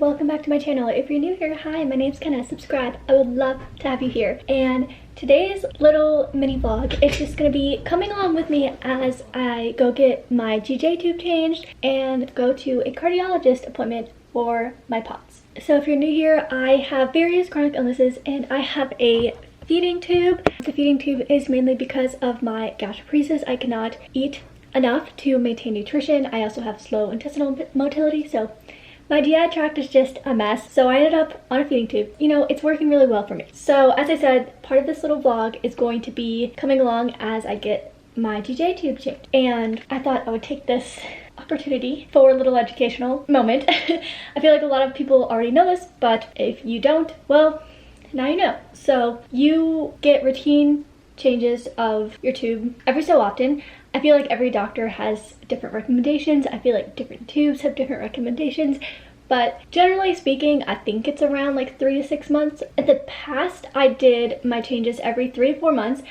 welcome back to my channel. If you're new here, hi, my name's Kenna. Subscribe. I would love to have you here. And today's little mini vlog, it's just gonna be coming along with me as I go get my GJ tube changed and go to a cardiologist appointment for my POTS. So if you're new here, I have various chronic illnesses and I have a feeding tube. The feeding tube is mainly because of my gastroparesis. I cannot eat enough to maintain nutrition. I also have slow intestinal motility, so my GI tract is just a mess. So I ended up on a feeding tube. You know, it's working really well for me. So as I said, part of this little vlog is going to be coming along as I get my GJ tube changed. And I thought I would take this opportunity for a little educational moment. I feel like a lot of people already know this, but if you don't, well, now you know. So you get routine changes of your tube every so often. I feel like every doctor has different recommendations. I feel like different tubes have different recommendations, but generally speaking, I think it's around like 3 to 6 months. In the past, I did my changes every 3 to 4 months.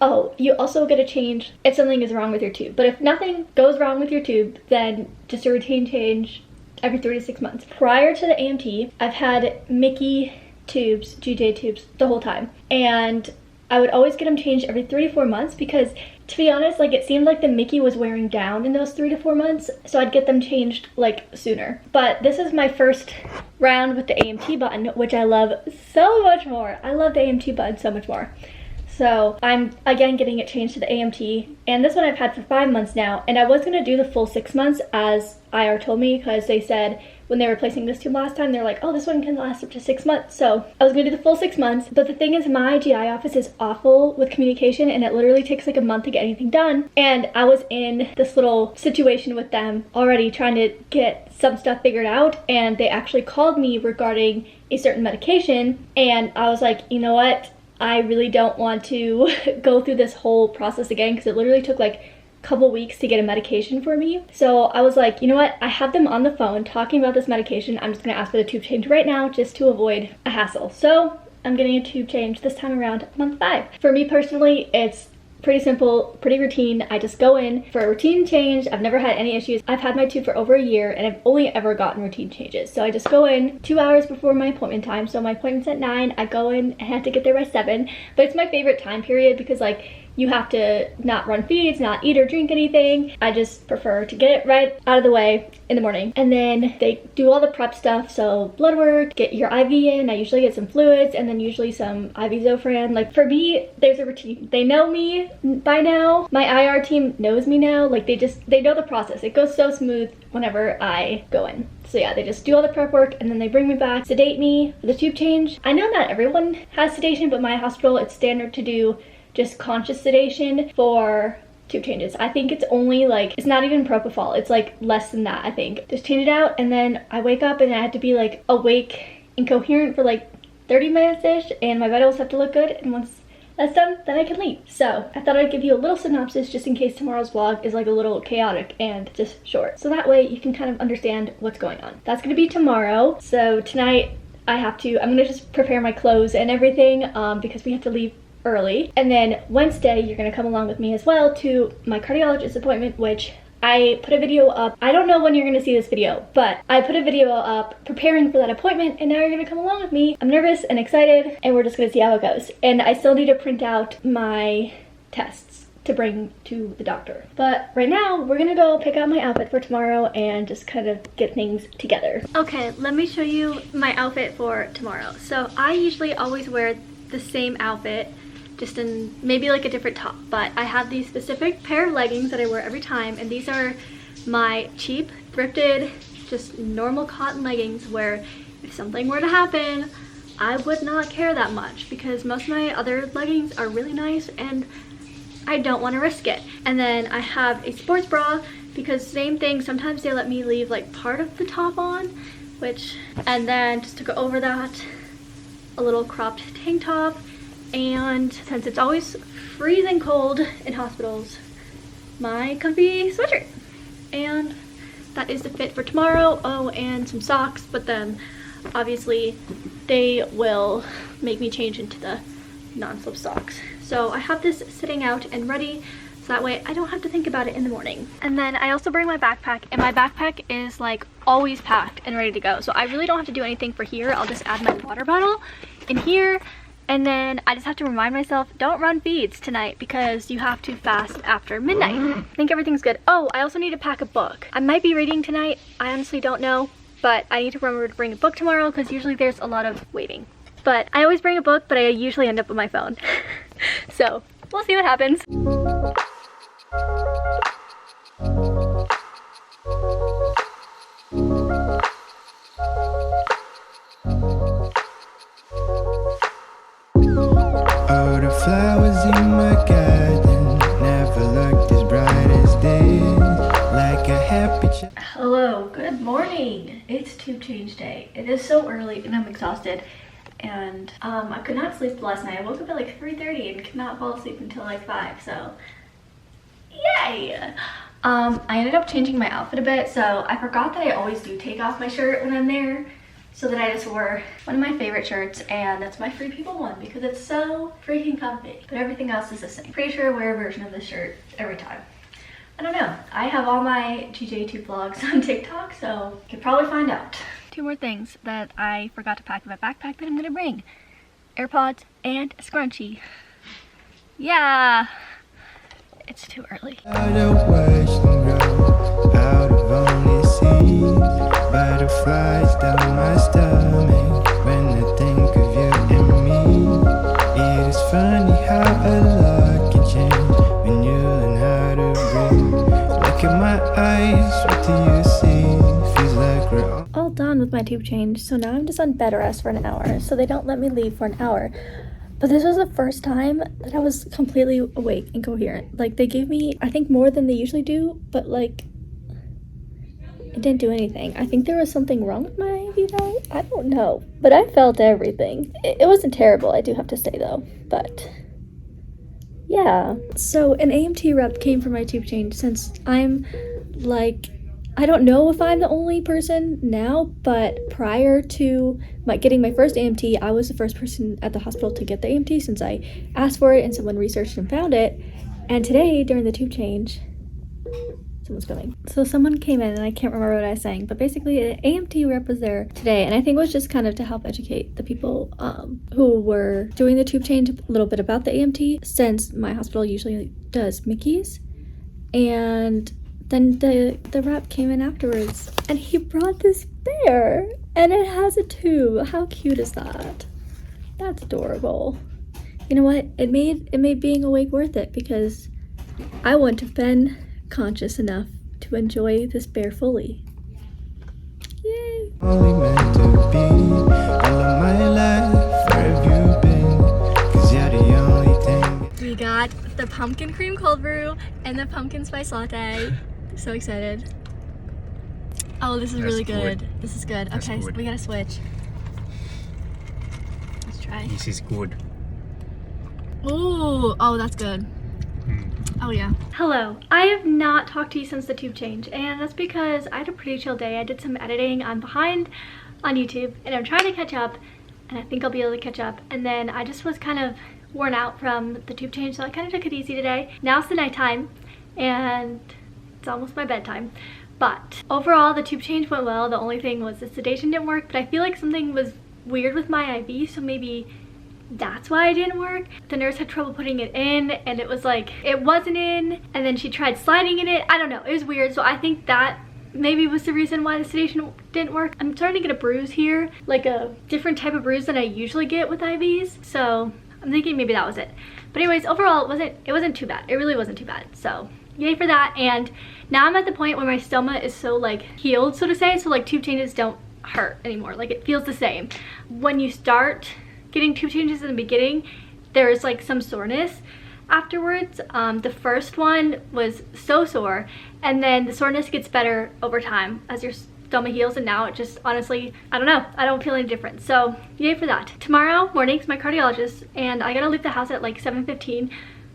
Oh, you also get a change if something is wrong with your tube. But if nothing goes wrong with your tube, then just a routine change every 3 to 6 months. Prior to the AMT, I've had Mickey tubes, GJ tubes, the whole time. And I would always get them changed every 3 to 4 months because, to be honest, like it seemed like the Mickey was wearing down in those 3 to 4 months, so I'd get them changed like sooner. But this is my first round with the AMT button, which I love so much more. I love the AMT button so much more. So I'm again getting it changed to the AMT, and this one I've had for 5 months now, and I was gonna do the full 6 months as IR told me, because they said when they were replacing this tube last time, they're like, oh, this one can last up to 6 months. So I was gonna do the full 6 months, but the thing is my GI office is awful with communication and it literally takes like a month to get anything done. And I was in this little situation with them already trying to get some stuff figured out, and they actually called me regarding a certain medication, and I was like, you know what? I really don't want to go through this whole process again because it literally took like a couple weeks to get a medication for me. So I was like, you know what? I have them on the phone talking about this medication. I'm just gonna ask for the tube change right now just to avoid a hassle. So I'm getting a tube change this time around month 5. For me personally, it's pretty simple, pretty routine. I just go in for a routine change. I've never had any issues. I've had my tube for over a year and I've only ever gotten routine changes. So I just go in 2 hours before my appointment time. So my appointment's at 9. I go in and I have to get there by 7. But it's my favorite time period because like you have to not run feeds, not eat or drink anything. I just prefer to get it right out of the way in the morning. And then they do all the prep stuff. So blood work, get your IV in. I usually get some fluids and then usually some IV Zofran. Like for me, there's a routine. They know me by now. My IR team knows me now. Like they know the process. It goes so smooth whenever I go in. So yeah, they just do all the prep work and then they bring me back, sedate me for the tube change. I know not everyone has sedation, but my hospital, it's standard to do just conscious sedation for tube changes. I think it's only like, it's not even propofol. It's like less than that, I think. Just change it out and then I wake up and I have to be like awake and coherent for like 30 minutes-ish, and my vitals have to look good, and once that's done, then I can leave. So I thought I'd give you a little synopsis just in case tomorrow's vlog is like a little chaotic and just short. So that way you can kind of understand what's going on. That's gonna be tomorrow. So tonight I'm gonna just prepare my clothes and everything because we have to leave early. And then Wednesday you're gonna come along with me as well to my cardiologist appointment, which I put a video up. I don't know when you're gonna see this video, but I put a video up preparing for that appointment, and now you're gonna come along with me. I'm nervous and excited, and we're just gonna see how it goes. And I still need to print out my tests to bring to the doctor. But right now, we're gonna go pick out my outfit for tomorrow and just kind of get things together. Okay, let me show you my outfit for tomorrow. So I usually always wear the same outfit, just in maybe like a different top, but I have these specific pair of leggings that I wear every time, and these are my cheap, thrifted, just normal cotton leggings where if something were to happen, I would not care that much because most of my other leggings are really nice and I don't want to risk it. And then I have a sports bra because same thing, sometimes they let me leave like part of the top on, and then just to go over that, a little cropped tank top. And since it's always freezing cold in hospitals, my comfy sweatshirt. And that is the fit for tomorrow. Oh, and some socks, but then obviously they will make me change into the non-slip socks. So I have this sitting out and ready. so that way I don't have to think about it in the morning. And then I also bring my backpack, and my backpack is like always packed and ready to go. So I really don't have to do anything for here. I'll just add my water bottle in here. And then I just have to remind myself, don't run feeds tonight because you have to fast after midnight. I think everything's good. Oh, I also need to pack a book. I might be reading tonight. I honestly don't know, but I need to remember to bring a book tomorrow because usually there's a lot of waiting. But I always bring a book, but I usually end up with my phone. So we'll see what happens. All the flowers in my garden never looked as bright as this, like a happy Hello, good morning. It's tube change day. It is so early and I'm exhausted. And I could not sleep last night. I woke up at like 3:30 and could not fall asleep until like 5, so yay! I ended up changing my outfit a bit, so I forgot that I always do take off my shirt when I'm there. So then I just wore one of my favorite shirts, and that's my Free People one because it's so freaking comfy. But everything else is the same. Pretty sure I wear a version of this shirt every time. I don't know. I have all my GJ2 vlogs on TikTok, so you could probably find out. 2 more things that I forgot to pack in my backpack that I'm gonna bring. AirPods and a scrunchie. Yeah, it's too early. Butterflies down my stomach when I think of you and me. It is funny how a lot can change when you learn how to breathe. Look at my eyes, what do you see? Feels like we're all done with my tube change, so now I'm just on bed rest for an hour, so they don't let me leave for an hour. But this was the first time that I was completely awake and coherent. Like, they gave me, I think, more than they usually do, but like, it didn't do anything. I think there was something wrong with my IV though. I don't know, but I felt everything. It wasn't terrible, I do have to say though, but yeah. So an AMT rep came for my tube change since I'm like, I don't know if I'm the only person now, but prior to getting my first AMT, I was the first person at the hospital to get the AMT since I asked for it and someone researched and found it. And today during the tube change, someone's coming. So someone came in and I can't remember what I was saying, but basically an AMT rep was there today, and I think it was just kind of to help educate the people who were doing the tube change a little bit about the AMT, since my hospital usually does Mickey's. And then the rep came in afterwards and he brought this bear and it has a tube. How cute is that? That's adorable. You know what? It made being awake worth it because I wouldn't have been conscious enough to enjoy this bear fully. Yay! only meant to be. All of my life, where have you been? 'Cause you're the only thing. We got the pumpkin cream cold brew and the pumpkin spice latte. So excited. Oh, this is really good. This is good. That's okay, good. we gotta switch. Let's try. This is good. Ooh, oh, that's good. Oh yeah. Hello. I have not talked to you since the tube change, and that's because I had a pretty chill day. I did some editing. I'm behind on YouTube and I'm trying to catch up, and I think I'll be able to catch up. And then I just was kind of worn out from the tube change, so I kind of took it easy today. Now it's the nighttime and it's almost my bedtime. But overall the tube change went well. The only thing was the sedation didn't work, but I feel like something was weird with my IV, so maybe that's why it didn't work. The nurse had trouble putting it in, and it was like it wasn't in, and then she tried sliding in it. I don't know, it was weird. So I think that maybe was the reason why the sedation didn't work. I'm starting to get a bruise here, like a different type of bruise than I usually get with IVs, so I'm thinking maybe that was it. But anyways, overall it wasn't too bad. It really wasn't too bad, so yay for that. And now I'm at the point where my stoma is so like healed, so to say, so like tube changes don't hurt anymore. Like it feels the same. When you start getting tube changes in the beginning, there's like some soreness afterwards. The first one was so sore, and then the soreness gets better over time as your stomach heals, and now it just honestly, I don't know, I don't feel any different. So yay for that. Tomorrow morning is my cardiologist, and I gotta leave the house at like 7:15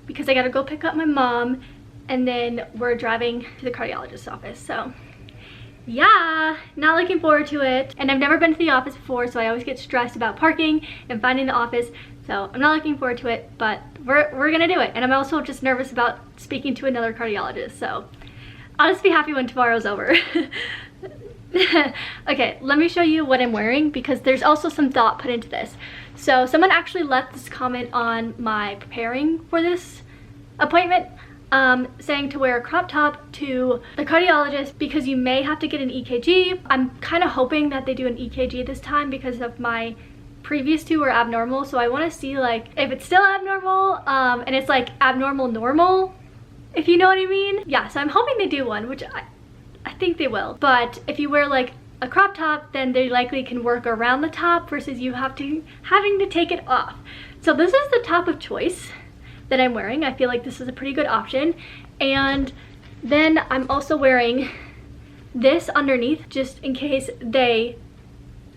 because I gotta go pick up my mom, and then we're driving to the cardiologist's office. So yeah, not looking forward to it. And I've never been to the office before, so I always get stressed about parking and finding the office. So I'm not looking forward to it, but we're gonna do it. And I'm also just nervous about speaking to another cardiologist, so I'll just be happy when tomorrow's over. Okay, let me show you what I'm wearing because there's also some thought put into this. So someone actually left this comment on my preparing for this appointment, saying to wear a crop top to the cardiologist because you may have to get an EKG. I'm kind of hoping that they do an EKG this time because of my previous two were abnormal, so I want to see like if it's still abnormal, and it's like abnormal normal, if you know what I mean. Yeah, so I'm hoping they do one, which I think they will. But if you wear like a crop top, then they likely can work around the top versus you having to take it off. So this is the top of choice that I'm wearing. I feel like this is a pretty good option. And then I'm also wearing this underneath just in case they,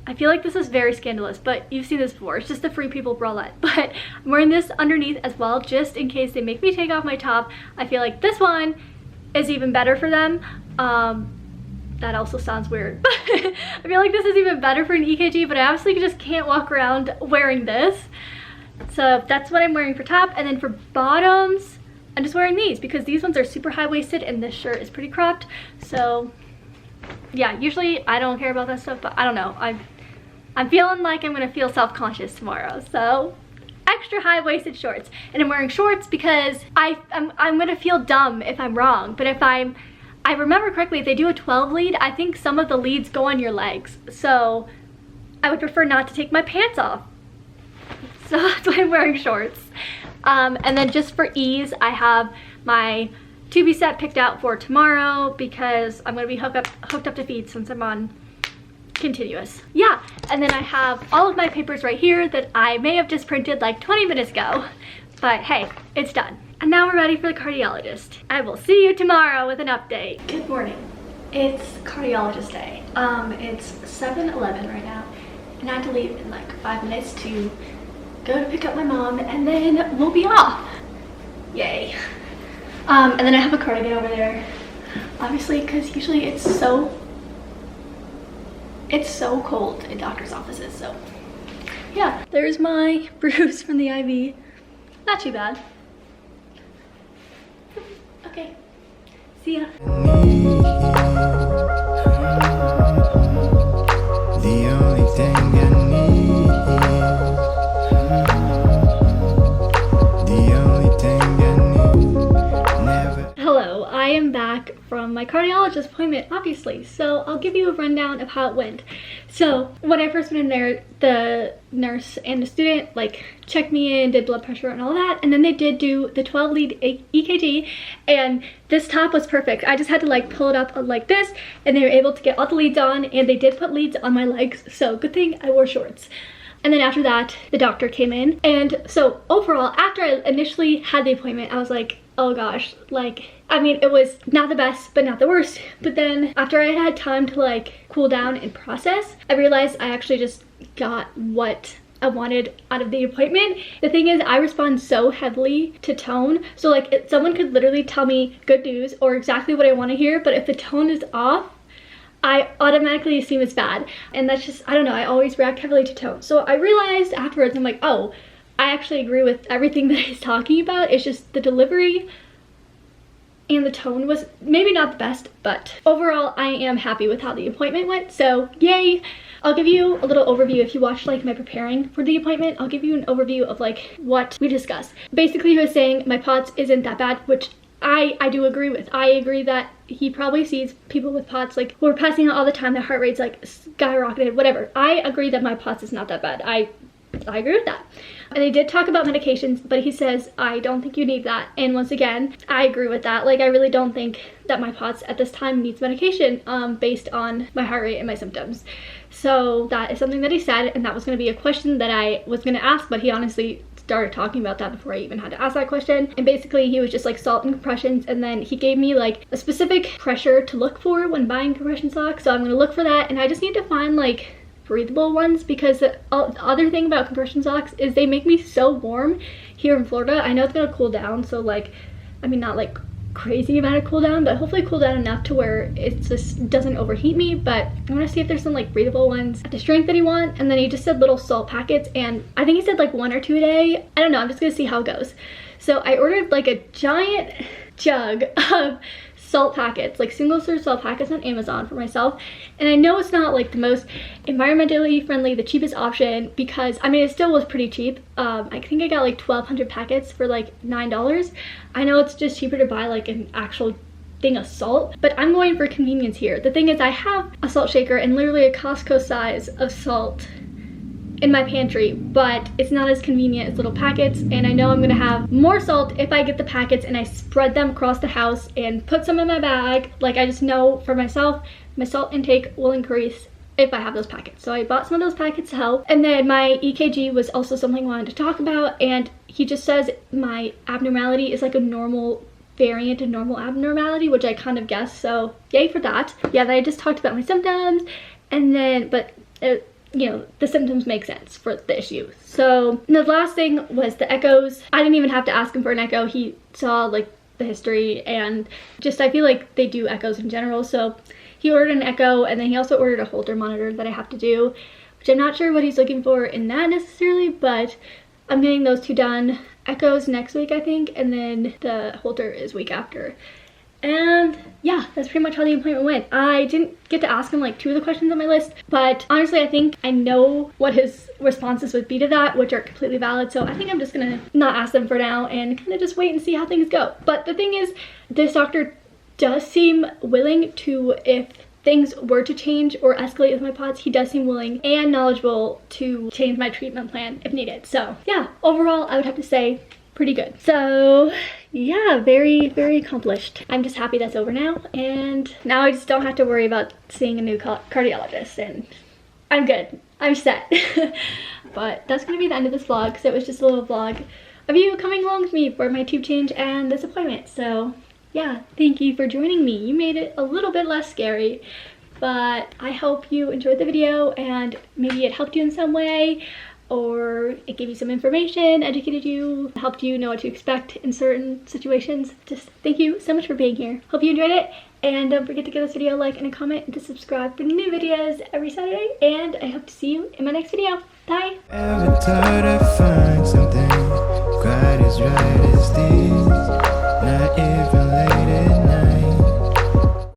I feel like this is very scandalous, but you've seen this before. It's just the Free People bralette. But I'm wearing this underneath as well just in case they make me take off my top. I feel like this one is even better for them. That also sounds weird, but I feel like this is even better for an EKG, but I obviously just can't walk around wearing this. So that's what I'm wearing for top. And then for bottoms, I'm just wearing these because these ones are super high-waisted and this shirt is pretty cropped. So yeah, usually I don't care about that stuff, but I don't know. I'm feeling like I'm gonna feel self-conscious tomorrow. So extra high-waisted shorts. And I'm wearing shorts because I'm gonna feel dumb if I'm wrong. But if I remember correctly, if they do a 12 lead, I think some of the leads go on your legs. So I would prefer not to take my pants off. So that's why I'm wearing shorts. And then just for ease, I have my 2B set picked out for tomorrow because I'm gonna be hooked up to feed since I'm on continuous. Yeah, and then I have all of my papers right here that I may have just printed like 20 minutes ago, but hey, it's done. And now we're ready for the cardiologist. I will see you tomorrow with an update. Good morning. It's cardiologist day. It's 7:11 right now, and I have to leave in like 5 minutes to go to pick up my mom, and then we'll be off. Yay. And then I have a cardigan over there, obviously, because usually it's so cold in doctor's offices. So yeah, there's my bruise from the IV. Not too bad. Okay, see ya. The only thing I need. The only thing I need. Never. Hello, I am back from my cardiologist appointment, obviously. So I'll give you a rundown of how it went. So when I first went in there, the nurse and the student like checked me in, did blood pressure and all that, and then they did do the 12 lead EKG, and this top was perfect. I just had to like pull it up like this, and they were able to get all the leads on, and they did put leads on my legs, so good thing I wore shorts. And then after that, the doctor came in, and so overall, after I initially had the appointment, I was like, oh gosh, like, I mean, it was not the best, but not the worst. But then after I had time to like cool down and process, I realized I actually just got what I wanted out of the appointment. The thing is, I respond so heavily to tone. So like someone could literally tell me good news or exactly what I want to hear, but if the tone is off, I automatically assume it's bad. And that's just, I don't know, I always react heavily to tone. So I realized afterwards, I'm like, oh, I actually agree with everything that he's talking about. It's just the delivery and the tone was maybe not the best, but overall I am happy with how the appointment went, so yay. I'll give you a little overview. If you watched like my preparing for the appointment, I'll give you an overview of like what we discussed. Basically he was saying my POTS isn't that bad, which I do agree with. I agree that he probably sees people with POTS like who are passing out all the time, their heart rate's like skyrocketed, whatever. I agree that my POTS is not that bad. I agree with that. And they did talk about medications, but he says, I don't think you need that. And once again, I agree with that. Like, I really don't think that my POTS at this time needs medication based on my heart rate and my symptoms. So that is something that he said, and that was going to be a question that I was going to ask, but he honestly started talking about that before I even had to ask that question. And basically he was just like salt and compressions, and then he gave me like a specific pressure to look for when buying compression socks. So I'm going to look for that, and I just need to find like breathable ones, because the other thing about compression socks is they make me so warm here in Florida. I know it's gonna cool down, so like, I mean, not like crazy amount of cool down, but hopefully cool down enough to where it just doesn't overheat me. But I want to see if there's some like breathable ones at the strength that he wants. And then he just said little salt packets, and I think he said like 1 or 2 a day. I don't know, I'm just gonna see how it goes. So I ordered like a giant jug of salt packets, like single serve salt packets on Amazon for myself. And I know it's not like the most environmentally friendly, the cheapest option, because I mean it still was pretty cheap. I think I got like 1,200 packets for like $9. I know it's just cheaper to buy like an actual thing of salt, but I'm going for convenience here. The thing is, I have a salt shaker and literally a Costco size of salt in my pantry, but it's not as convenient as little packets, and I know I'm gonna have more salt if I get the packets and I spread them across the house and put some in my bag. Like, I just know for myself, my salt intake will increase if I have those packets. So I bought some of those packets to help. And then my EKG was also something I wanted to talk about, and he just says my abnormality is like a normal variant of normal abnormality, which I kind of guessed, so yay for that. Yeah, then I just talked about my symptoms, and then, but you know, the symptoms make sense for the issue. So the last thing was the echoes. I didn't even have to ask him for an echo. He saw like the history, and just I feel like they do echoes in general. So he ordered an echo, and then he also ordered a Holter monitor that I have to do, which I'm not sure what he's looking for in that necessarily, but I'm getting those 2 done. Echoes next week, I think, and then the Holter is week after. And yeah, that's pretty much how the appointment went. I didn't get to ask him like 2 of the questions on my list, but honestly I think I know what his responses would be to that, which are completely valid. So I think I'm just gonna not ask them for now and kind of just wait and see how things go. But the thing is, this doctor does seem willing to, if things were to change or escalate with my POTS, he does seem willing and knowledgeable to change my treatment plan if needed. So yeah, overall I would have to say pretty good. So yeah, very, very accomplished. I'm just happy that's over now, and now I just don't have to worry about seeing a new cardiologist, and I'm good. I'm set. But that's gonna be the end of this vlog, because it was just a little vlog of you coming along with me for my tube change and this appointment. So yeah, thank you for joining me. You made it a little bit less scary, but I hope you enjoyed the video and maybe it helped you in some way, or it gave you some information, educated you, helped you know what to expect in certain situations. Just thank you so much for being here. Hope you enjoyed it, and don't forget to give this video a like and a comment and to subscribe for new videos every Saturday, and I hope to see you in my next video. Bye! Ever thought I'd find something quite as right as